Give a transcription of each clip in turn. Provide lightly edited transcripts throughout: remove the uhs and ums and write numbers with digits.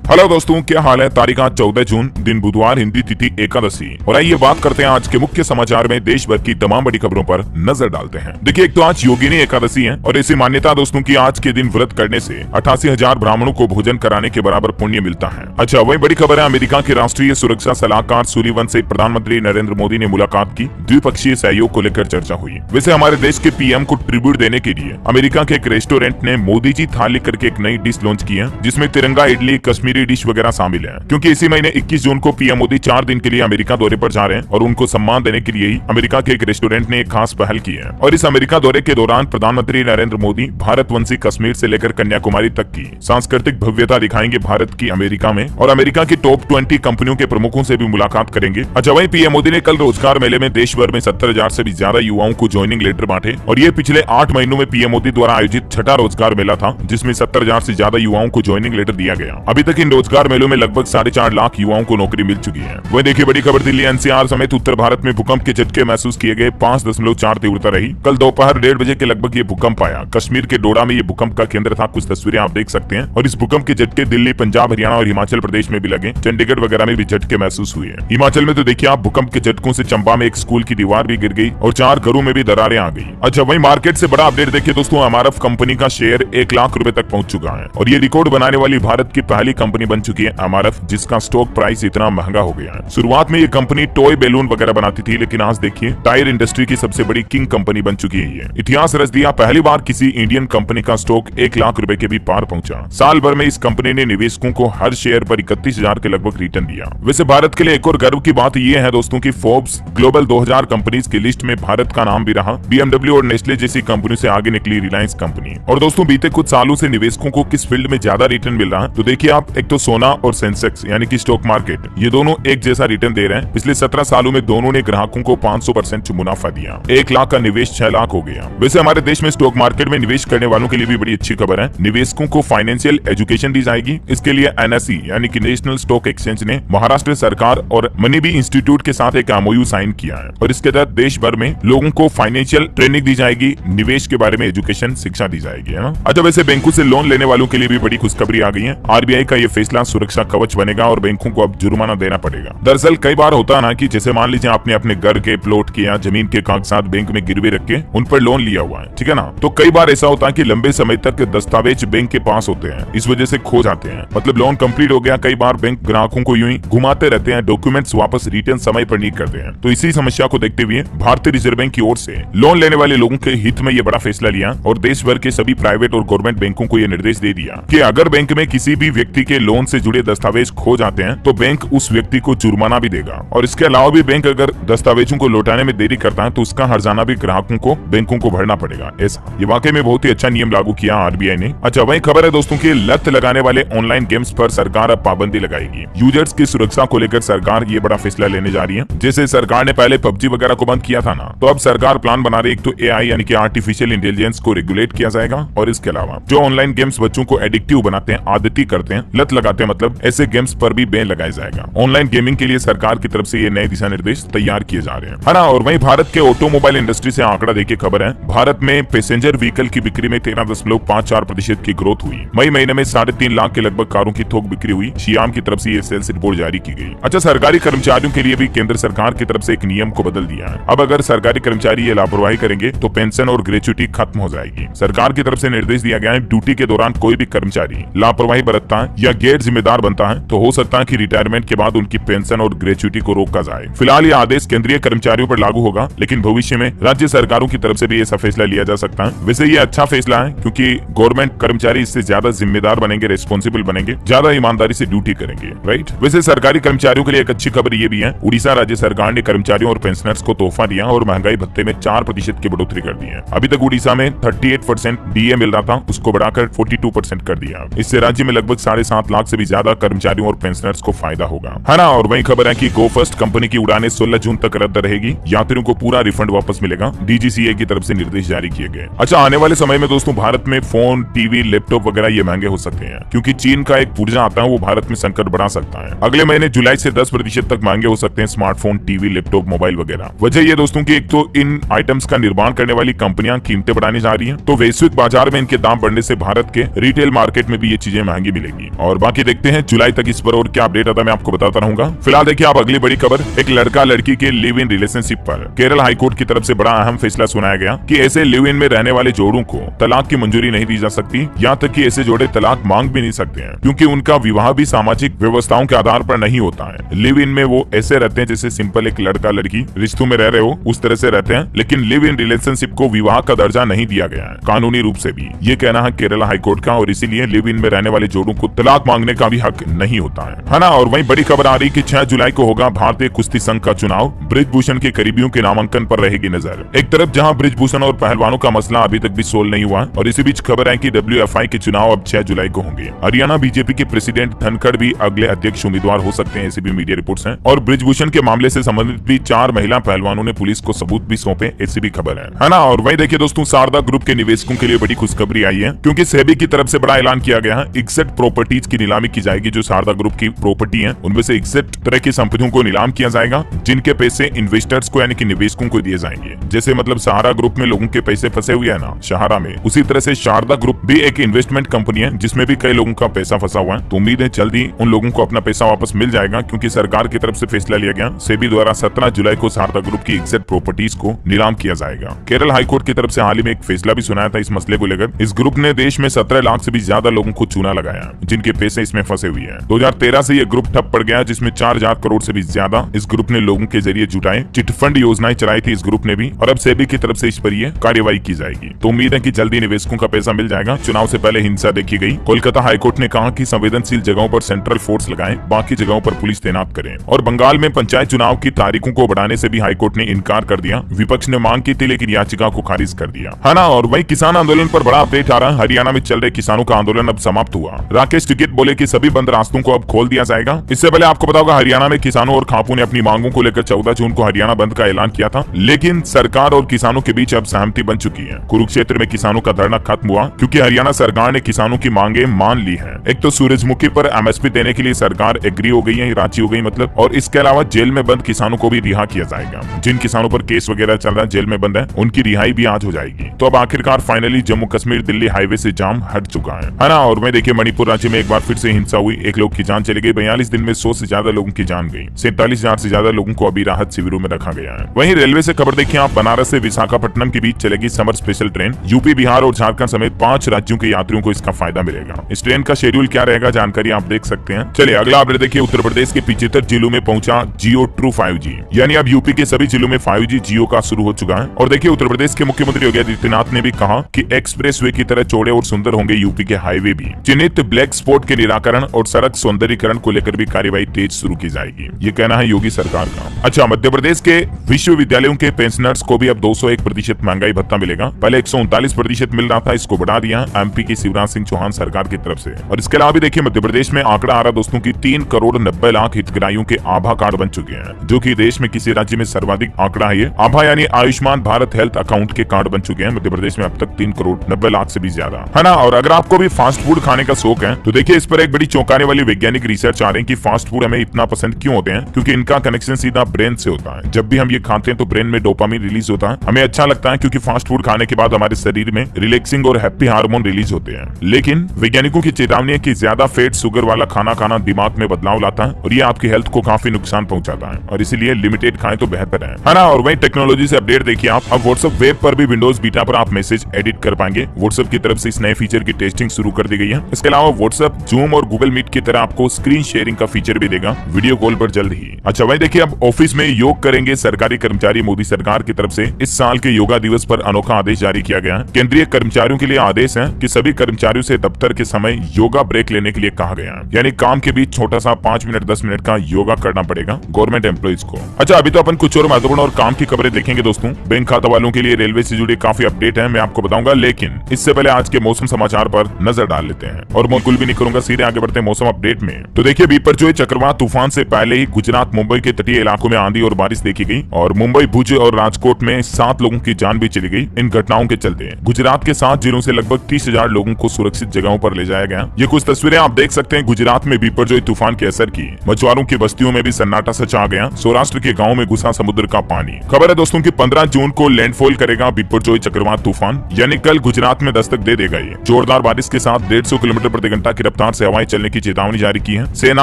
Hello दोस्तों, क्या हाल है। तारीख आज 14 जून, दिन बुधवार, हिंदी तिथि एकादशी। और आइए बात करते हैं आज के मुख्य समाचार में देश भर की तमाम बड़ी खबरों पर नजर डालते हैं। देखिए, एक तो आज योगिनी एकादशी है और ऐसी मान्यता दोस्तों की आज के दिन व्रत करने से 88,000 ब्राह्मणों को भोजन कराने के बराबर पुण्य मिलता है। अच्छा, वही बड़ी खबर है, अमेरिका के राष्ट्रीय सुरक्षा सलाहकार सुलीवन से प्रधानमंत्री नरेंद्र मोदी ने मुलाकात की। द्विपक्षीय सहयोग को लेकर चर्चा हुई। वैसे हमारे देश के पीएम को ट्रिब्यूट देने के लिए अमेरिका के एक रेस्टोरेंट ने मोदी जी थाली करके एक नई डिश लॉन्च की है, जिसमें तिरंगा इडली, कश्मीरी डिश वगैरह शामिल है। क्योंकि इसी महीने 21 जून को पीएम मोदी 4 दिन के लिए अमेरिका दौरे पर जा रहे हैं और उनको सम्मान देने के लिए ही अमेरिका के एक रेस्टोरेंट ने एक खास पहल की है। और इस अमेरिका दौरे के दौरान प्रधानमंत्री नरेंद्र मोदी भारतवंशी कश्मीर से लेकर कन्याकुमारी तक की सांस्कृतिक भव्यता दिखाएंगे भारत की अमेरिका में, और अमेरिका की टॉप 20 कंपनियों के प्रमुखों से भी मुलाकात करेंगे। अच्छा, वहीं पीएम मोदी ने कल रोजगार मेले में देश भर में 70,000 से भी ज्यादा युवाओं को ज्वाइनिंग लेटर बांटे। और ये पिछले 8 महीनों में पीएम मोदी द्वारा आयोजित छठा रोजगार मेला था, जिसमें 70,000 से ज्यादा युवाओं को ज्वाइनिंग लेटर दिया गया। अभी तक इन रोजगार मेलों में लगभग 4.5 लाख युवाओं को नौकरी मिल चुकी है। वही देखिए, बड़ी खबर, दिल्ली एनसीआर समेत उत्तर भारत में भूकंप के झटके महसूस किए गए। 5.4 तीव्रता रही। कल दोपहर 1:30 बजे के लगभग ये भूकंप आया। कश्मीर के डोडा में ये भूकंप का केंद्र था। कुछ तस्वीरें आप देख सकते हैं। और इस भूकंप के झटके दिल्ली, पंजाब, हरियाणा और हिमाचल प्रदेश में भी लगे। चंडीगढ़ वगैरह में भी झटके महसूस हुए हैं। हिमाचल में तो देखिए आप, भूकंप के झटकों से चंबा में एक स्कूल की दीवार भी गिर गई और 4 घरों में भी दरारें आ गई। अच्छा, वही मार्केट से बड़ा अपडेट देखिए दोस्तों, एमआरएफ कंपनी का शेयर 1 लाख रुपए तक पहुंच चुका है और ये रिकॉर्ड बनाने वाली भारत की पहली कंपनी बन चुकी है एमआरएफ, जिसका स्टॉक प्राइस इतना महंगा हो गया है। शुरुआत में ये कंपनी टॉय बैलून वगैरह बनाती थी, लेकिन आज देखिए टायर इंडस्ट्री की सबसे बड़ी किंग कंपनी बन चुकी है। ये इतिहास रच दिया, पहली बार किसी इंडियन कंपनी का स्टॉक 1 लाख रुपए के भी पार पहुंचा। साल भर में इस कंपनी ने निवेशकों को हर शेयर पर 31,000 के लगभग रिटर्न दिया। वैसे भारत के लिए एक और गर्व की बात यह है दोस्तों की फोर्ब्स ग्लोबल 2000 कंपनीज की लिस्ट में भारत का नाम भी रहा। BMW और नेस्ले जैसी कंपनी से आगे निकली रिलायंस कंपनी। और दोस्तों, बीते कुछ सालों से निवेशकों को किस फील्ड में ज्यादा रिटर्न मिल रहा है, तो देखिए आप, एक तो सोना और सेंसेक्स यानी कि स्टॉक मार्केट, ये दोनों एक जैसा रिटर्न दे रहे हैं। पिछले 17 सालों में दोनों ने ग्राहकों को 500% मुनाफा दिया। 1 लाख का निवेश 6 लाख हो गया। वैसे हमारे देश में स्टॉक मार्केट में निवेश करने वालों के लिए भी बड़ी अच्छी खबर है। निवेशकों को फाइनेंशियल एजुकेशन दी जाएगी। इसके लिए NSE यानी कि नेशनल स्टॉक एक्सचेंज ने महाराष्ट्र सरकार और मनीबी इंस्टीट्यूट के साथ एक MOU साइन किया है और इसके तहत देश भर में लोगों को फाइनेंशियल ट्रेनिंग दी जाएगी, निवेश के बारे में एजुकेशन शिक्षा दी जाएगी, है ना। अच्छा, वैसे बैंकों से लोन लेने वालों के लिए भी बड़ी खुशखबरी आ गई है। RBI का ये फैसला सुरक्षा कवच बनेगा और बैंकों को अब जुर्माना देना पड़ेगा। दरअसल कई बार होता है ना कि जैसे मान लीजिए आपने अपने घर के, प्लॉट के या जमीन के कागजात बैंक में गिरवी रख के उन पर लोन लिया हुआ है, ठीक है ना। तो कई बार ऐसा होता है कि लंबे समय तक दस्तावेज बैंक के पास होते हैं, इस वजह से खो जाते हैं। मतलब लोन कंप्लीट हो गया, कई बार बैंक ग्राहकों को यूं ही घुमाते रहते हैं, डॉक्यूमेंट्स वापस रिटर्न समय पर नहीं करते हैं। तो इसी समस्या को देखते हुए भारतीय रिजर्व बैंक की ओर से लोन लेने वाले लोगों के हित में ये बड़ा फैसला लिया और देश भर के सभी प्राइवेट और गवर्नमेंट बैंकों को ये निर्देश दे दिया कि अगर बैंक में किसी भी व्यक्ति के लोन से जुड़े दस्तावेज खो जाते हैं तो बैंक उस व्यक्ति को जुर्माना भी देगा। और इसके अलावा भी बैंक अगर दस्तावेजों को लौटाने में देरी करता है तो उसका हर्जाना भी ग्राहकों को, बैंकों को भरना पड़ेगा। ऐसा ये वाकई में बहुत ही अच्छा नियम लागू किया RBI ने। अच्छा, वही खबर है दोस्तों की, लत लगाने वाले ऑनलाइन गेम्स पर सरकार अब पाबंदी लगाएगी। यूजर्स की सुरक्षा को लेकर सरकार ये बड़ा फैसला लेने जा रही है। जैसे सरकार ने पहले PUBG वगैरह को बंद किया था ना, तो अब सरकार प्लान बना रही है, एक तो AI यानी कि आर्टिफिशियल इंटेलिजेंस को रेगुलेट किया जाएगा और इसके अलावा जो ऑनलाइन गेम्स बच्चों को एडिक्टिव बनाते हैं, आदती करते हैं, लत लगाते हैं, मतलब ऐसे गेम्स पर भी बैन लगाया जाएगा। ऑनलाइन गेमिंग के लिए सरकार की तरफ से ये नए दिशा निर्देश तैयार किए जा रहे हैं, है ना। और वहीं भारत के ऑटोमोबाइल इंडस्ट्री से आंकड़ा देखिए खबर है, भारत में पैसेंजर व्हीकल की बिक्री में 13.54% की ग्रोथ हुई। मई महीने में 3.5 लाख के लगभग कारों की थोक बिक्री हुई। शियाम की तरफ से ये सेल्स रिपोर्ट जारी की गई। अच्छा, सरकारी कर्मचारियों के लिए भी केंद्र सरकार की तरफ से एक नियम को बदल दिया है। अब अगर सरकारी कर्मचारी ये लापरवाही करेंगे तो पेंशन और ग्रेच्युटी खत्म हो जाएगी। सरकार की तरफ से निर्देश दिया गया है, ड्यूटी के दौरान कोई भी कर्मचारी लापरवाही बरतता है या गैर जिम्मेदार बनता है तो हो सकता है कि रिटायरमेंट के बाद उनकी पेंशन और ग्रेच्युटी को रोका जाए। फिलहाल यह आदेश केंद्रीय कर्मचारियों पर लागू होगा, लेकिन भविष्य में राज्य सरकारों की तरफ से भी ऐसा फैसला लिया जा सकता है। वैसे ये अच्छा फैसला है क्योंकि गवर्नमेंट कर्मचारी इससे ज्यादा जिम्मेदार बनेंगे, रिस्पॉन्सिबल बनेंगे, ज्यादा ईमानदारी से ड्यूटी करेंगे, राइट। वैसे सरकारी कर्मचारियों के लिए एक अच्छी खबर ये भी है, उड़ीसा राज्य सरकार ने कर्मचारियों और पेंशनर्स को तोहफा दिया और महंगाई भत्ते में 4% की बढ़ोतरी कर दी है। अभी तक उड़ीसा में 38% DA मिल रहा था, उसको बढ़ाकर 42% कर दिया। इससे राज्य में लगभग 7.5 लाख से भी ज्यादा कर्मचारियों और पेंशनर्स को फायदा होगा, है ना। और वही खबर है कि गो फर्स्ट कंपनी की उड़ानें 16 जून तक रद्द रहेगी। यात्रियों को पूरा रिफंड वापस मिलेगा। DGCA की तरफ से निर्देश जारी किए गए। अच्छा, आने वाले समय में दोस्तों भारत में फोन, टीवी, लैपटॉप वगैरह ये महंगे हो सकते हैं क्योंकि चीन का एक पुर्जा आता है, वो भारत में संकट बढ़ा सकता है। अगले महीने जुलाई से 10% तक महंगे हो सकते हैं स्मार्टफोन, टीवी, लैपटॉप, मोबाइल वगैरह। वजह ये दोस्तों की, एक तो इन आइटम्स का निर्माण करने वाली कंपनियां कीमतें बढ़ाने जा रही हैं, तो वैश्विक बाजार में इनके दाम बढ़ने से भारत के रिटेल मार्केट में भी ये चीजें महंगी मिलेगी। और और बाकी देखते हैं जुलाई तक इस पर और क्या अपडेट आता है, मैं आपको बताता रहूंगा। फिलहाल देखिए आप अगली बड़ी खबर, एक लड़का लड़की के लिव इन रिलेशनशिप पर केरल हाईकोर्ट की तरफ से बड़ा अहम फैसला सुनाया गया कि ऐसे लिव इन में रहने वाले जोड़ों को तलाक की मंजूरी नहीं दी जा सकती, यहाँ तक कि ऐसे जोड़े तलाक मांग भी नहीं सकते हैं, क्योंकि उनका विवाह भी सामाजिक व्यवस्थाओं के आधार पर नहीं होता है। लिव इन में वो ऐसे रहते हैं जैसे सिंपल एक लड़का लड़की रिश्तों में रह रहे हो उस तरह से रहते हैं, लेकिन लिव इन रिलेशनशिप को विवाह का दर्जा नहीं दिया गया है कानूनी रूप से भी, ये कहना है केरला हाईकोर्ट का, और इसीलिए लिव इन में रहने वाले जोड़ों को तलाक मांगने का भी हक नहीं होता है ना। और वहीं बड़ी खबर आ रही कि 6 जुलाई को होगा भारतीय कुश्ती संघ का चुनाव, बृजभूषण के करीबियों के नामांकन पर रहेगी नजर। एक तरफ जहां बृजभूषण और पहलवानों का मसला अभी तक भी सोल्व नहीं हुआ, और इसी बीच खबर है कि WFI के चुनाव अब 6 जुलाई को होंगे। हरियाणा बीजेपी के प्रेसिडेंट धनखड़ भी अगले अध्यक्ष उम्मीदवार हो सकते हैं, ऐसी भी मीडिया रिपोर्ट्स हैं। और बृजभूषण के मामले से संबंधित भी 4 महिला पहलवानों ने पुलिस को सबूत भी सौंपे, ऐसी भी खबर है ना। और वही देखिए दोस्तों, शारदा ग्रुप के निवेशकों के लिए बड़ी खुशखबरी आई है, क्योंकि सेबी की तरफ से बड़ा ऐलान किया गया है। 61 प्रॉपर्टीज की नीलामी की जाएगी, जो शारदा ग्रुप की प्रॉपर्टी है उनमें से 61 तरह की संपत्तियों को नीलाम किया जाएगा, जिनके पैसे इन्वेस्टर्स को यानी कि निवेशकों को दिए जाएंगे। जैसे मतलब सहारा ग्रुप में लोगों के पैसे फंसे हुए हैं ना सहारा में, उसी तरह से शारदा ग्रुप भी एक इन्वेस्टमेंट कंपनी है जिसमें भी कई लोगों का पैसा फंसा हुआ है। तो उम्मीद है जल्दी उन लोगों को अपना पैसा वापस मिल जाएगा, क्योंकि सरकार की तरफ से फैसला लिया गया। सेबी द्वारा 17 जुलाई को शारदा ग्रुप की 61 प्रॉपर्टीज को नीलाम किया जाएगा। केरल हाईकोर्ट की तरफ से हाल ही में एक फैसला भी सुनाया था इस मसले को लेकर। इस ग्रुप ने देश में 17 लाख से भी ज्यादा लोगों को चूना लगाया, जिनके पैसे इसमें फंसे हुए हैं। 2013 से ये ग्रुप ठप पड़ गया, जिसमें 4000 करोड़ से भी ज्यादा इस ग्रुप ने लोगों के जरिए जुटाए। चिटफंड योजनाएं चलाई थी इस ग्रुप ने भी, और अब सेबी की तरफ से इस पर ये कार्यवाही की जाएगी। तो उम्मीद है कि जल्दी निवेशकों का पैसा मिल जाएगा। चुनाव से पहले हिंसा देखी गई। कोलकाता हाईकोर्ट ने कहा कि संवेदनशील जगहों पर सेंट्रल फोर्स लगाएं, बाकी जगहों पर पुलिस तैनात करें। और बंगाल में पंचायत चुनाव की तारीखों को बढ़ाने से भी हाईकोर्ट ने इनकार कर दिया। विपक्ष ने मांग की थी, लेकिन याचिका को खारिज कर दिया, है ना। और वहीं किसान आंदोलन पर बड़ा अपडेट आ रहा है। हरियाणा में चल रहे किसानों का आंदोलन अब समाप्त हुआ। राकेश टिकैत बोले कि सभी बंद रास्तों को अब खोल दिया जाएगा। इससे पहले आपको पता होगा हरियाणा में किसानों और खापों ने अपनी मांगों को लेकर 14 जून को हरियाणा बंद का ऐलान किया था, लेकिन सरकार और किसानों के बीच अब सहमति बन चुकी है। कुरुक्षेत्र में किसानों का धरना खत्म हुआ, क्योंकि हरियाणा सरकार ने किसानों की मांगे मान ली है। एक तो सूरजमुखी पर MSP देने के लिए सरकार एग्री हो गई है, राजी हो गई मतलब, और इसके अलावा जेल में बंद किसानों को भी रिहा किया जाएगा। जिन किसानों पर केस वगैरह चल रहा है, जेल में बंद है, उनकी रिहाई भी आज हो जाएगी। तो अब आखिरकार फाइनली जम्मू कश्मीर दिल्ली हाईवे से जाम हट चुका है ना। और मैं देखिए मणिपुर राज्य में एक बार फिर से हिंसा हुई, एक लोग की जान चली गई। 42 दिन में 100 से ज्यादा लोगों की जान गई। 47,000 से ज्यादा लोगों को अभी राहत शिविरों में रखा गया है। वहीं रेलवे से खबर देखिए आप, बनारस से विशाखापट्टनम के बीच चलेगी summer special train. UP, Bihar और झारखंड समेत 5 राज्यों के यात्रियों को इसका फायदा मिलेगा। इस ट्रेन का शेड्यूल क्या रहेगा, जानकारी आप देख सकते हैं। चलिए अगला अपडेट देखिए, उत्तर प्रदेश के 75 जिलों में पहुंचा जियो ट्रू 5G, यानी अब यूपी के सभी जिलों में 5G जियो का शुरू हो चुका है। और देखिए उत्तर प्रदेश के मुख्यमंत्री योगी आदित्यनाथ ने भी कहा कि एक्सप्रेस वे की तरह चौड़े और सुंदर होंगे यूपी के हाईवे भी। चिन्हित ब्लैक स्पॉट के निराकरण और सड़क सौंदर्यीकरण को लेकर भी कार्यवाही तेज शुरू की जाएगी, ये कहना है योगी सरकार का। अच्छा, मध्य प्रदेश के विश्वविद्यालयों के पेंशनर्स को भी अब 201% महंगाई भत्ता मिलेगा। पहले 139% मिल रहा था, इसको बढ़ा दिया MP की शिवराज सिंह चौहान सरकार की तरफ से। और इसके अलावा भी देखिए मध्य प्रदेश में आंकड़ा आ रहा दोस्तों की 3 करोड़ 90 लाख हितग्राहियों के आभा कार्ड बन चुके हैं, जो कि देश में किसी राज्य में सर्वाधिक आंकड़ा है। आभा यानी आयुष्मान भारत हेल्थ अकाउंट के कार्ड बन चुके हैं मध्य प्रदेश में अब तक 3 करोड़ 90 लाख से भी ज्यादा, है ना। और अगर आपको भी फास्ट फूड खाने का शौक है तो देखिए इस पर एक बड़ी चौंकाने वाली वैज्ञानिक रिसर्च आ रही है कि फास्ट फूड हमें इतना पसंद क्यों होते हैं, क्योंकि इनका कनेक्शन सीधा ब्रेन से होता है। जब भी हम ये खाते हैं तो ब्रेन में डोपामिन रिलीज होता है, हमें अच्छा लगता है, क्योंकि फास्ट फूड खाने के बाद हमारे शरीर में रिलैक्सिंग और हैप्पी हार्मोन रिलीज होते हैं। लेकिन वैज्ञानिकों की चेतावनी है कि ज्यादा फैट शुगर वाला खाना खाना दिमाग में बदलाव लाता है और ये आपकी हेल्थ को काफी नुकसान पहुंचाता है, और इसीलिए लिमिटेड खाएं तो बेहतर है ना। और वही टेक्नोलॉजी से अपडेट देखिए आप, अब व्हाट्सएप वेब पर भी विंडोज बीटा पर आप मैसेज एडिट कर पाएंगे। व्हाट्सएप की तरफ से इस नए फीचर की टेस्टिंग शुरू कर दी गई है। इसके अलावा व्हाट्सएप जूम और गूगल मीट की तरह आपको स्क्रीन शेयरिंग का फीचर भी देगा वीडियो कॉल पर जल्द ही। अच्छा वही देखिए, अब ऑफिस में योग करेंगे सरकारी कर्मचारी। मोदी सरकार की तरफ से इस साल के योगा दिवस पर अनोखा आदेश जारी किया गया है। केंद्रीय कर्मचारियों के लिए आदेश है कि सभी कर्मचारियों से दफ्तर के समय योगा ब्रेक लेने के लिए कहा गया है, यानी काम के बीच छोटा सा 5 मिनट 10 मिनट का योगा करना पड़ेगा गवर्नमेंट एम्प्लॉइज को। अच्छा, अभी तो अपन कुछ और महत्वपूर्ण और काम की खबरें देखेंगे दोस्तों। बैंक खाता वालों के लिए रेलवे से जुड़े काफी अपडेट है, मैं आपको बताऊंगा, लेकिन इससे पहले आज के मौसम समाचार पर नजर डाल लेते हैं। और बिल्कुल भी नहीं करूंगा, सीधे आगे बढ़ते हैं मौसम अपडेट में। तो देखिए बिपरजॉय चक्रवात तूफान से पहले ही गुजरात मुंबई के तटीय इलाकों में आंधी और बारिश देखी गई, और मुंबई, भुज और राजकोट में 7 लोगों की जान भी चली गई इन घटनाओं के चलते। गुजरात के 7 जिलों से लगभग 30,000 लोगों को सुरक्षित जगहों पर ले जाया गया। ये कुछ तस्वीरें आप देख सकते हैं गुजरात में बिपरजॉय तूफान के असर की। मछुआरों की बस्तियों में भी सन्नाटा सा छा गया। सौराष्ट्र के गाँव में घुसा समुद्र का पानी। खबर है दोस्तों की 15 जून को लैंडफॉल करेगा बिपरजॉय चक्रवात तूफान, यानी कल गुजरात में दस्तक दे देगा। ये जोरदार बारिश के साथ 150 किलोमीटर प्रति घंटा की रफ्तार रफ्तार से हवाएं चलने की चेतावनी जारी की है। सेना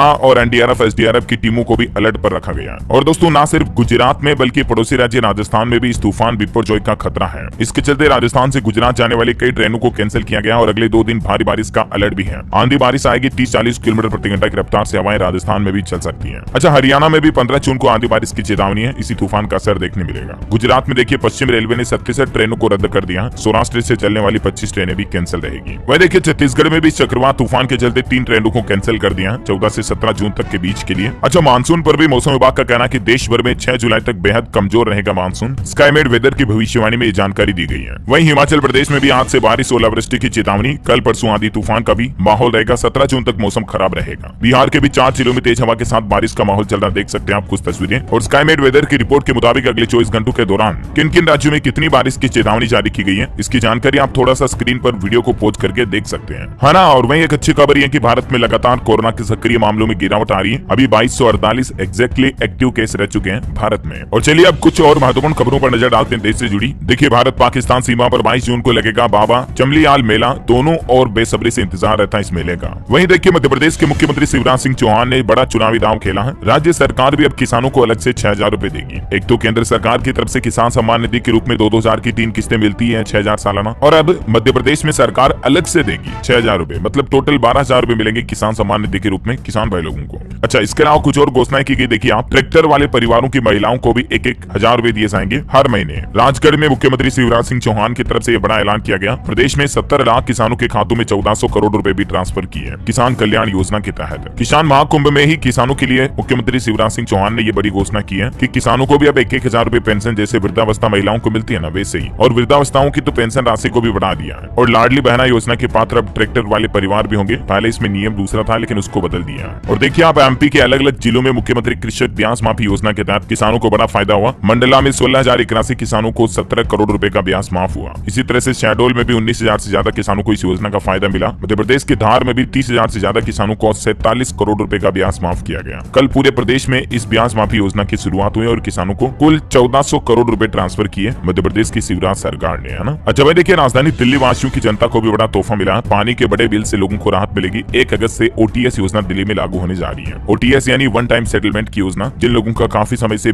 और एनडीआरएफ एसडीआरएफ की टीमों को भी अलर्ट पर रखा गया है। और दोस्तों न सिर्फ गुजरात में बल्कि पड़ोसी राज्य राजस्थान में भी इस तूफान बिपरजॉय का खतरा है। इसके चलते राजस्थान से गुजरात जाने वाली कई ट्रेनों को कैंसिल किया गया और अगले 2 दिन भारी बारिश का अलर्ट भी है। आंधी बारिश आएगी, 30-40 किलोमीटर प्रति घंटा की रफ्तार से हवाएं राजस्थान में भी चल सकती है। अच्छा, हरियाणा में भी 15 जून को आंधी बारिश की चेतावनी है। इसी तूफान का असर देखने मिलेगा। गुजरात में देखिए पश्चिम रेलवे ने 37 ट्रेनों को रद्द कर दिया। सौराष्ट्र से चलने वाली 25 ट्रेनें भी कैंसिल रहेगी। वही देखिए छत्तीसगढ़ में भी चक्रवात तूफान के चलते 3 ट्रेनों को कैंसिल कर दिया 14 से 17 जून तक के बीच के लिए। अच्छा, मानसून पर भी मौसम विभाग का कहना है कि देश भर में 6 जुलाई तक बेहद कमजोर रहेगा मानसून। स्काईमेड वेदर की भविष्यवाणी में ये जानकारी दी गई है। वहीं हिमाचल प्रदेश में भी आज से बारिश ओलावृष्टि की चेतावनी। कल परसों आंधी तूफान का भी माहौल रहेगा। 17 जून तक मौसम खराब रहेगा। बिहार के भी 4 जिलों में तेज हवा के साथ बारिश का माहौल चल रहा, देख सकते हैं आप कुछ तस्वीरें। और स्काईमेड वेदर की रिपोर्ट के मुताबिक अगले 24 घंटों के दौरान किन किन राज्यों में कितनी बारिश की चेतावनी जारी की गई है, इसकी जानकारी आप थोड़ा सा स्क्रीन पर वीडियो को पॉज करके देख सकते हैं, है ना। और वहीं एक अच्छी खबर है कि भारत में लगातार कोरोना के सक्रिय मामलों में गिरावट आ रही है। अभी 2248 एग्जैक्टली एक्टिव केस रह चुके हैं भारत में। और चलिए अब कुछ और महत्वपूर्ण खबरों पर नजर डालते हैं देश से जुड़ी। देखिए भारत पाकिस्तान सीमा पर 22 जून को लगेगा बाबा चमलियाल मेला। दोनों और बेसब्री से इंतजार रहता है इस मेले का। वहीं देखिए मध्य प्रदेश के मुख्यमंत्री शिवराज सिंह चौहान ने बड़ा चुनावी दांव खेला है। राज्य सरकार भी अब किसानों को अलग से 6000 रुपए देगी। एक तो केंद्र सरकार की तरफ से किसान सम्मान निधि के रूप में 2000 की 3 किस्तें मिलती है, 6000 सालाना। और अब मध्य प्रदेश में सरकार अलग से देगी 6000 रुपए, मतलब टोटल 12000 रुपए मिलेंगे किसान सम्मान निधि के रूप में किसान भाई लोगों को। अच्छा, इसके अलावा कुछ और घोषणाएं की गई। देखिए आप, ट्रैक्टर वाले परिवारों की महिलाओं को भी 1-1 हजार रुपए दिए जाएंगे हर महीने। राजगढ़ में मुख्यमंत्री शिवराज सिंह चौहान की तरफ से यह बड़ा ऐलान किया गया। प्रदेश में 70 लाख किसानों के खातों में 1400 करोड़ रुपए भी ट्रांसफर किए किसान कल्याण योजना के तहत। किसान महाकुंभ में ही किसानों के लिए मुख्यमंत्री शिवराज सिंह चौहान ने यह बड़ी घोषणा की है कि किसानों को भी अब 1-1 हजार रुपए पेंशन जैसे वृद्धावस्था महिलाओं को मिलती है ना, वैसे ही। और वृद्धावस्थाओं की तो पेंशन राशि को भी बढ़ा दिया है। और लाडली बहना योजना के पात्र अब ट्रैक्टर वाले परिवार भी होंगे। पहले इसमें नियम दूसरा था लेकिन उसको बदल दिया। और देखिए आप, एमपी के अलग अलग जिलों में मुख्यमंत्री कृषक ब्याज माफी योजना के तहत किसानों को बड़ा फायदा हुआ। मंडला में 16,081 किसानों को 17 करोड़ रुपए का ब्याज माफ हुआ। इसी तरह से शहडोल में भी 19,000 से ज्यादा किसानों को इस योजना का फायदा मिला। मध्य प्रदेश के धार में भी 30,000 से ज्यादा किसानों को 47 करोड़ रुपए का ब्याज माफ किया गया। कल पूरे प्रदेश में इस ब्याज माफी योजना की शुरुआत हुई और किसानों को कुल 1400 करोड़ रुपए ट्रांसफर किए मध्य प्रदेश की शिवराज सरकार ने, है ना। अच्छा भाई देखिए, राजधानी दिल्ली वासियों की जनता को भी बड़ा तोहफा मिला। पानी के बड़े बिल से लोगों को राहत मिलेगी। 1 अगस्त से ओटीएस योजना दिल्ली में लागू होने जा रही है। ओटीएस यानी वन टाइम सेटलमेंट की योजना। जिन लोगों का काफी समय से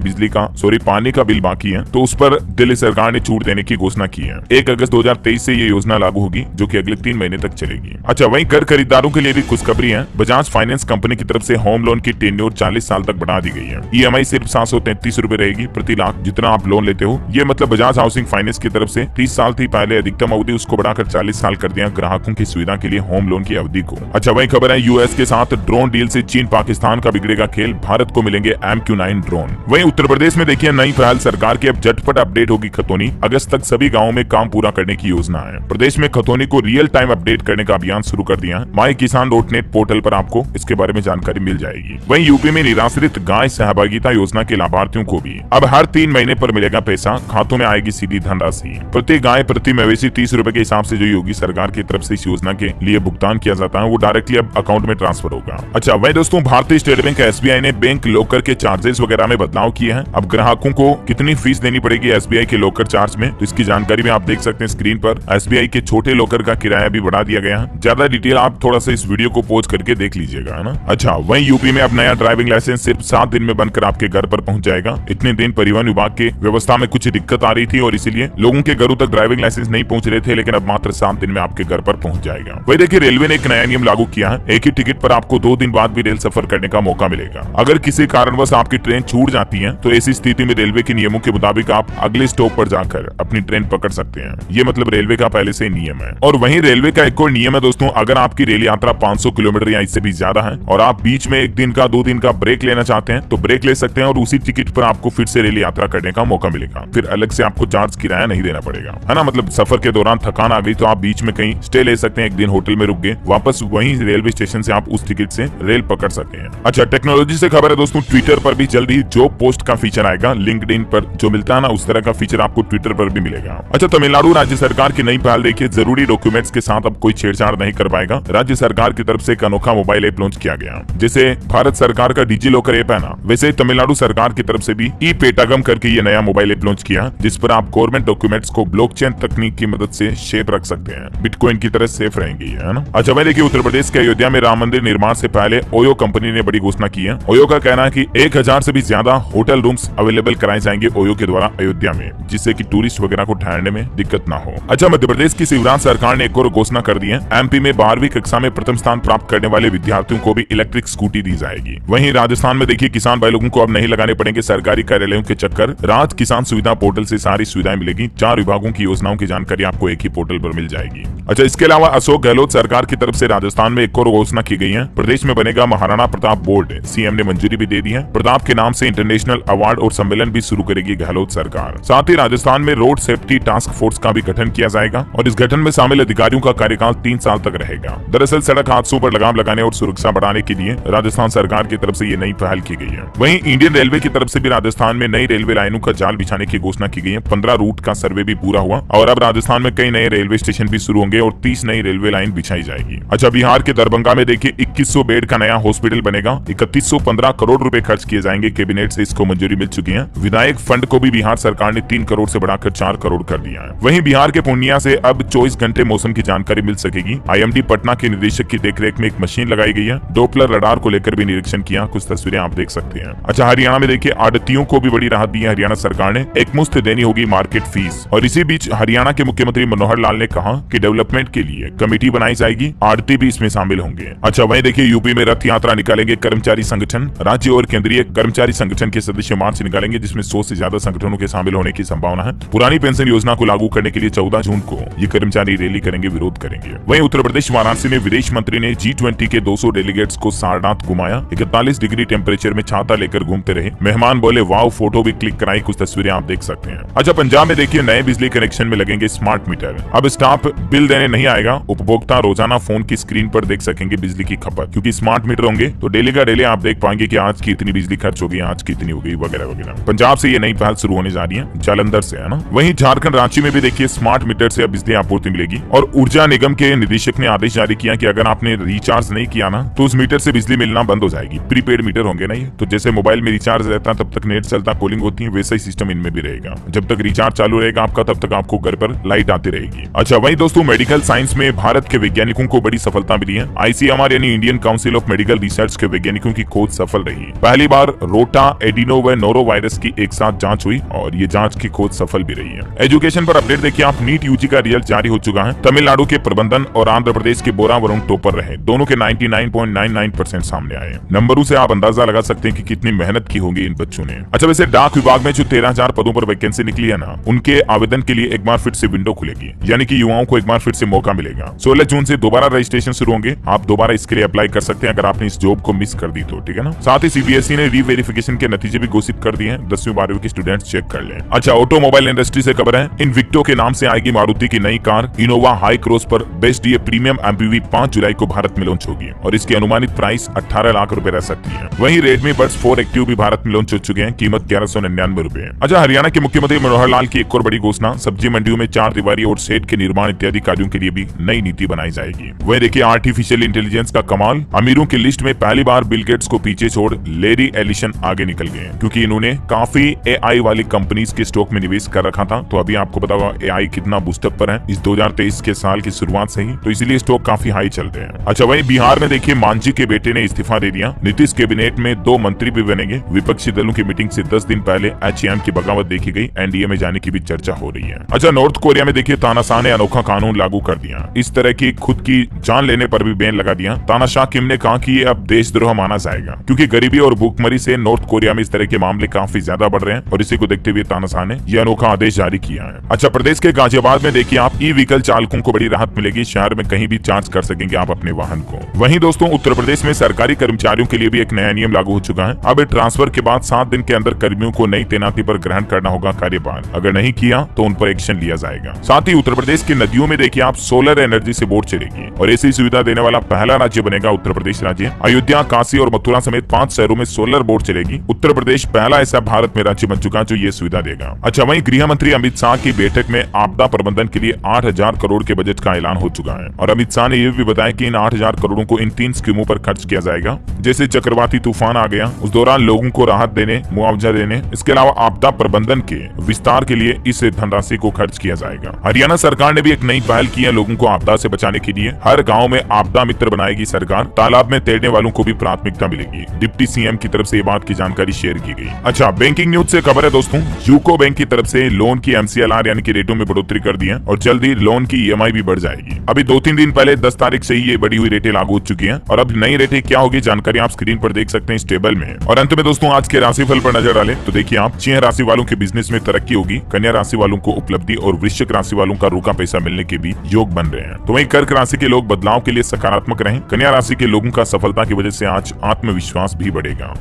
पानी का बिल बाकी है तो उस पर दिल्ली सरकार ने छूट देने की घोषणा की है। 1 अगस्त 2023 से ये योजना लागू होगी जो कि अगले 3 महीने तक चलेगी। अच्छा, वहीं घर खरीदारों के लिए भी खुशखबरी है। बजाज फाइनेंस कंपनी की तरफ से होम लोन की टेन्योर 40 साल तक बढ़ा दी गई है। ईएमआई सिर्फ 733 रुपए रहेगी प्रति लाख जितना आप लोन लेते हो। ये मतलब बजाज हाउसिंग फाइनेंस की तरफ से 30 साल थी पहले अधिकतम अवधि, उसको बढ़ाकर 40 साल कर दिया ग्राहकों की सुविधा के लिए होम लोन की अवधि को। अच्छा, वही खबर है यूएस के साथ ड्रोन डील से चीन पाकिस्तान का बिगड़ेगा खेल। भारत को मिलेंगे MQ-9 ड्रोन। वहीं उत्तर प्रदेश में देखिए नई पहल सरकार की, अब झटपट अपडेट होगी खतौनी। अगस्त तक सभी गाँवों में काम पूरा करने की योजना है। प्रदेश में खतौनी को रियल टाइम अपडेट करने का अभियान शुरू कर दिया है। mykisan.net पोर्टल पर आपको इसके बारे में जानकारी मिल जाएगी। वहीं यूपी में निराश्रित गाय सहभागिता योजना के लाभार्थियों को भी अब हर 3 महीने पर मिलेगा पैसा, खातों में आएगी सीधी धनराशि। प्रति गाय प्रति मवेशी 30 रुपए के हिसाब से जो योगी सरकार की तरफ से इस योजना के लिए भुगतान किया जाता है वो डायरेक्टली अब अकाउंट में ट्रांसफर होगा। अच्छा, वही दोस्तों, भारतीय स्टेट बैंक SBI ने बैंक लॉकर के चार्जेस वगैरह में बदलाव किए हैं। अब ग्राहकों को कितनी फीस देनी पड़ेगी SBI के लॉकर चार्ज में, तो इसकी जानकारी में आप देख सकते हैं स्क्रीन पर। SBI के छोटे लॉकर का किराया भी बढ़ा दिया गया है। ज्यादा डिटेल आप थोड़ा सा इस वीडियो को पॉज करके देख लीजिएगा, है ना। अच्छा, वहीं यूपी में अब नया ड्राइविंग लाइसेंस सिर्फ 7 दिन में बनकर आपके घर पर पहुंच जाएगा। इतने दिन परिवहन विभाग के व्यवस्था में कुछ दिक्कत आ रही थी और इसीलिए लोगों के घरों तक ड्राइविंग लाइसेंस नहीं पहुंच रहे थे, लेकिन अब मात्र 7 दिन में आपके घर पर पहुंच जाएगा। वही देखिए, रेलवे ने एक नया नियम लागू किया है। एक ही टिकट पर आपको 2 दिन बाद भी रेल सफर करने का मौका मिलेगा। अगर किसी कारणवश आपकी ट्रेन छूट जाती है तो ऐसी स्थिति में रेलवे के नियमों के मुताबिक आप अगले स्टॉप पर जाकर अपनी ट्रेन पकड़ सकते हैं। ये मतलब रेलवे का पहले से नियम है। और वहीं रेलवे का एक और नियम है दोस्तों, अगर आपकी रेल यात्रा 500 किलोमीटर या इससे भी ज्यादा है और आप बीच में 1 दिन का 2 दिन का ब्रेक लेना चाहते हैं तो ब्रेक ले सकते हैं और उसी टिकट पर आपको फिर से रेल यात्रा करने का मौका मिलेगा। फिर अलग से आपको चार्ज किराया नहीं देना पड़ेगा, है ना। मतलब सफर के दौरान थकान आ गई तो आप बीच में कहीं स्टे ले सकते हैं, 1 दिन होटल में रुक गए, वापस वहीं रेलवे स्टेशन से आप उस टिकट से रेल पकड़ सकते सकते हैं। अच्छा, टेक्नोलॉजी से खबर है दोस्तों, ट्विटर पर भी जल्द ही जॉब पोस्ट का फीचर आएगा। लिंक्डइन पर जो मिलता है ना, उस तरह का फीचर आपको ट्विटर पर भी मिलेगा। अच्छा, तमिलनाडु राज्य सरकार की नई पहल देखिए, जरूरी डॉक्यूमेंट्स के साथ अब कोई छेड़छाड़ नहीं कर पाएगा। राज्य सरकार की तरफ से एक अनोखा मोबाइल ऐप लॉन्च किया गया। जैसे भारत सरकार का डिजी लॉकर ऐप है ना, वैसे तमिलनाडु सरकार की तरफ से भी ई पेटागम करके ये नया मोबाइल ऐप लॉन्च किया, जिस पर आप गवर्नमेंट डॉक्यूमेंट्स को ब्लॉकचेन तकनीक की मदद से शेयर रख सकते हैं। बिटकॉइन की तरह सेफ रहेंगी, है ना। अच्छा, वही देखिए, उत्तर प्रदेश के अयोध्या में राम मंदिर निर्माण से पहले ओयो कंपनी ने बड़ी घोषणा की है। ओयो का कहना है कि 1000 से भी ज्यादा होटल रूम्स अवेलेबल कराए जाएंगे ओयो के द्वारा अयोध्या में, जिससे कि टूरिस्ट वगैरह को ठहरने में दिक्कत ना हो। अच्छा, मध्य प्रदेश की शिवराज सरकार ने एक और घोषणा कर दी है। एमपी में 12वीं कक्षा में प्रथम स्थान प्राप्त करने वाले विद्यार्थियों को भी इलेक्ट्रिक स्कूटी दी जाएगी। वहीं राजस्थान में देखिए, किसान भाई लोगों को अब नहीं लगाने पड़ेंगे सरकारी कार्यालयों के चक्कर। राज किसान सुविधा पोर्टल से सारी सुविधाएं मिलेगी। 4 विभागों की योजनाओं की जानकारी आपको एक ही पोर्टल पर मिल जाएगी। अच्छा, इसके अलावा अशोक गहलोत सरकार की तरफ से राजस्थान में एक और घोषणा की गई है। प्रदेश में बनेगा महाराणा प्रताप बोर्ड, सीएम ने मंजूरी भी दे दी है। प्रताप के नाम से इंटरनेशनल अवार्ड और सम्मेलन भी शुरू करेगी गहलोत सरकार। साथ ही राजस्थान में रोड सेफ्टी टास्क फोर्स का भी गठन किया जाएगा और इस गठन में शामिल अधिकारियों का कार्यकाल 3 साल तक रहेगा। दरअसल सड़क हादसों पर लगाम लगाने और सुरक्षा बढ़ाने के लिए राजस्थान सरकार की तरफ से ये नई पहल की गई है। वहीं इंडियन रेलवे की तरफ से भी राजस्थान में नई रेलवे लाइनों का जाल बिछाने की घोषणा की गई है। 15 रूट का सर्वे भी पूरा हुआ और अब राजस्थान में कई नए रेलवे स्टेशन भी शुरू होंगे और 30 नई रेलवे लाइन बिछाई जाएगी। अच्छा, बिहार के दरभंगा में देखिए 2100 बेड का नया हॉस्पिटल बनेगा। 3115 करोड़ रुपए खर्च किए जाएंगे। कैबिनेट से इसको मंजूरी मिल चुकी है। विधायक फंड को भी बिहार सरकार ने 3 करोड़ से बढ़ाकर 4 करोड़ कर दिया है। वहीं बिहार के पूर्णिया से अब 24 घंटे मौसम की जानकारी मिल सकेगी। आईएमडी पटना के निदेशक की देखरेख में एक मशीन लगाई गई है। डोपलर रडार को लेकर भी निरीक्षण किया, कुछ तस्वीरें आप देख सकते हैं। अच्छा, हरियाणा में देखिए आड़तियों को भी बड़ी राहत दी है हरियाणा सरकार ने। एक मुश्त देनी होगी मार्केट फीस। और इसी बीच हरियाणा के मुख्यमंत्री मनोहर लाल ने कहा कि डेवलपमेंट के लिए कमेटी बनाई जाएगी, आड़ती भी इसमें शामिल होंगे। अच्छा, वहीं देखिए यूपी में रथ यात्रा निकालेंगे कर्मचारी संगठन। राज्य और केंद्रीय कर्मचारी संगठन के सदस्य मार्च निकालेंगे, जिसमें 100 से ज्यादा संगठनों के शामिल होने की संभावना है। पुरानी पेंशन योजना को लागू करने के लिए 14 जून को ये कर्मचारी रैली करेंगे, विरोध करेंगे। वहीं उत्तर प्रदेश वाराणसी में विदेश मंत्री ने G20 के 200 डेलीगेट्स को सारनाथ घुमाया। 41 डिग्री टेम्परेचर में छाता लेकर घूमते रहे। मेहमान बोले वाव, फोटो भी क्लिक कराई, कुछ तस्वीरें आप देख सकते हैं। अच्छा, पंजाब में देखिए नए बिजली कनेक्शन में लगेंगे स्मार्ट मीटर। अब स्टाफ बिल देने नहीं आएगा। उपभोक्ता रोजाना फोन की स्क्रीन पर देख सकेंगे बिजली की खपत, क्योंकि स्मार्ट मीटर होंगे तो डेली का डेली आप देख पाएंगे कि आज की इतनी बिजली खर्च होगी, आज की इतनी हो गई, वगैरह वगैरह। पंजाब से ये नई पहल शुरू होने जा रही है, जालंधर से, है ना। वहीं झारखंड रांची में भी देखिए स्मार्ट मीटर से अब बिजली आपूर्ति मिलेगी। और ऊर्जा निगम के निदेशक ने आदेश जारी किया कि अगर आपने रिचार्ज नहीं किया ना, तो उस मीटर से बिजली मिलना बंद हो जाएगी। प्रीपेड मीटर होंगे ना ये, तो जैसे मोबाइल में रिचार्ज रहता तब तक नेट चलता, कॉलिंग होती है, वैसा ही सिस्टम इनमें भी रहेगा। जब तक रिचार्ज चालू रहेगा आपका, तब तक आपको घर पर लाइट आती रहेगी। अच्छा, वहीं दोस्तों मेडिकल साइंस में भारत के वैज्ञानिकों को बड़ी सफलता मिली है। ICMR यानी Indian council of medical research के वैज्ञानिकों की खोज सफल रही। पहली बार रोटा, एडिनो व नोरो वायरस की एक साथ जांच हुई और ये जांच की खोज सफल भी रही है। एजुकेशन पर अपडेट देखिए आप, नीट यूजी का रिजल्ट जारी हो चुका है। तमिलनाडु के प्रबंधन और आंध्र प्रदेश के बोरा वरुण टॉपर रहे। दोनों के 99.99% सामने आए। नंबरों से आप अंदाजा लगा सकते हैं कि कितनी मेहनत की होगी इन बच्चों ने। अच्छा, वैसे डाक विभाग में जो 13,000 पदों पर वैकेंसी निकली है ना, उनके आवेदन के लिए एक बार फिर से विंडो खुलेगी, यानी कि युवाओं को एक बार फिर से मौका मिलेगा। 16 जून से दोबारा रजिस्ट्रेशन शुरू होंगे। आप दोबारा इसके लिए अप्लाई कर सकते हैं अगर आपने इस जॉब को मिस कर दी तो, ठीक है ना। साथ ही CBSE ने रीवेरिफिकेशन के नतीजे भी घोषित कर दिए हैं। 10वीं 12वीं के स्टूडेंट्स चेक कर लें। अच्छा, ऑटोमोबाइल इंडस्ट्री से खबर है, इनविक्टो के नाम से आएगी मारुति की नई कार इनोवा हाई क्रॉस पर बेस्ट ये प्रीमियम MPV 5 जुलाई को भारत में लॉन्च होगी और इसकी अनुमानित प्राइस 18 लाख रुपए रह सकती है। वहीं रेडमी बड्स 4 एक्टिव भी भारत में लॉन्च हो चुके हैं, कीमत 1199 रुपए। अच्छा, हरियाणा के मुख्यमंत्री मनोहर लाल की एक और बड़ी घोषणा, सब्जी मंडियों में 4 दीवारी और शेड के निर्माण इत्यादि कार्यों के लिए भी नई नीति बनाई जाएगी। वह देखिए आर्टिफिशियल इंटेलिजेंस का कमाल, अमीरों की लिस्ट में पहली बार बिल गेट्स को पीछे छोड़ लेरी एलिसन आगे निकल गए, क्योंकि इन्होंने काफी AI वाली कंपनीज के स्टॉक में निवेश कर रखा था। तो अभी आपको पता होगा AI कितना बूस्टअप पर है इस 2023 के साल की शुरुआत से ही, तो इसीलिए स्टॉक काफी हाई चल रहे हैं। अच्छा, वहीं बिहार में देखिए मांझी के बेटे ने इस्तीफा दे दिया। नीतीश कैबिनेट में 2 मंत्री भी बनेंगे। विपक्षी दलों की मीटिंग से 10 दिन पहले HAM की बगावत देखी गई। NDA में जाने की भी चर्चा हो रही है। अच्छा, नॉर्थ कोरिया में देखिए तानाशाह ने अनोखा कानून लागू कर दिया। इस तरह की खुद की जान लेने पर भी बैन लगा दिया। तानाशाह किम ने कहा कि ये अब देशद्रोह माना जाएगा, क्योंकि गरीबी और भूखमरी से नॉर्थ कोरिया में इस तरह के मामले काफी ज्यादा बढ़ रहे हैं और इसी को देखते हुए तानाशाह ने यह अनोखा आदेश जारी किया है। अच्छा, प्रदेश के गाजियाबाद में देखिए आप ई व्हीकल चालकों को बड़ी राहत मिलेगी। शहर में कहीं भी चार्ज कर सकेंगे आप अपने वाहन को। वहीं दोस्तों उत्तर प्रदेश में सरकारी कर्मचारियों के लिए भी एक नया नियम लागू हो चुका है। अब ट्रांसफर के बाद 7 दिन के अंदर कर्मियों को नई तैनाती पर ग्रहण करना होगा कार्यभार। अगर नहीं किया तो उन पर एक्शन लिया जाएगा। साथ ही उत्तर प्रदेश की नदियों में देखिए आप सोलर एनर्जी से बोट चलेगी और ऐसी सुविधा देने वाला पहला राज्य बनेगा उत्तर प्रदेश राज्य। अयोध्या अयोध्या, काशी और मथुरा समेत 5 शहरों में सोलर बोर्ड चलेगी। उत्तर प्रदेश पहला ऐसा भारत में राज्य बन चुका जो ये सुविधा देगा। अच्छा, वहीं गृह मंत्री अमित शाह की बैठक में आपदा प्रबंधन के लिए 8,000 करोड़ के बजट का ऐलान हो चुका है और अमित शाह ने यह भी बताया कि इन 8,000 करोड़ों को इन 3 स्कीमों पर खर्च किया जाएगा। जैसे चक्रवाती तूफान आ गया उस दौरान लोगों को राहत देने, मुआवजा देने, इसके अलावा आपदा प्रबंधन के विस्तार के लिए इस धनराशि को खर्च किया जाएगा। हरियाणा सरकार ने भी एक नई पहल की है लोगों को आपदा से बचाने के लिए। हर गाँव में आपदा मित्र बनाएगी सरकार। तालाब में तैरने वालों को भी प्राथमिकता मिलेगी। डिप्टी सीएम की तरफ से ये बात की जानकारी शेयर की गई। अच्छा, बैंकिंग न्यूज से खबर है दोस्तों, यूको बैंक की तरफ से लोन की MCLR यानी कि रेटों में बढ़ोतरी कर दी है और जल्द ही लोन की EMI भी बढ़ जाएगी। अभी 2-3 दिन पहले 10 तारीख से ही ये बढ़ी हुई रेटें लागू हो चुकी हैं और अब नई रेटें क्या होगी जानकारी आप स्क्रीन पर देख सकते हैं इस टेबल में। और अंत में दोस्तों आज के राशिफल पर नजर डालें तो देखिए आप, सिंह राशि वालों के बिजनेस में तरक्की होगी, कन्या राशि वालों को उपलब्धि और वृश्चिक राशि वालों का रुका पैसा मिलने के भी योग बन रहे हैं। तो वहीं कर्क राशि के लोग बदलाव के लिए सकारात्मक रहें। कन्या राशि के लोगों का सफलता की वजह से आज आत्मविश्वास भी बढ़ेगा।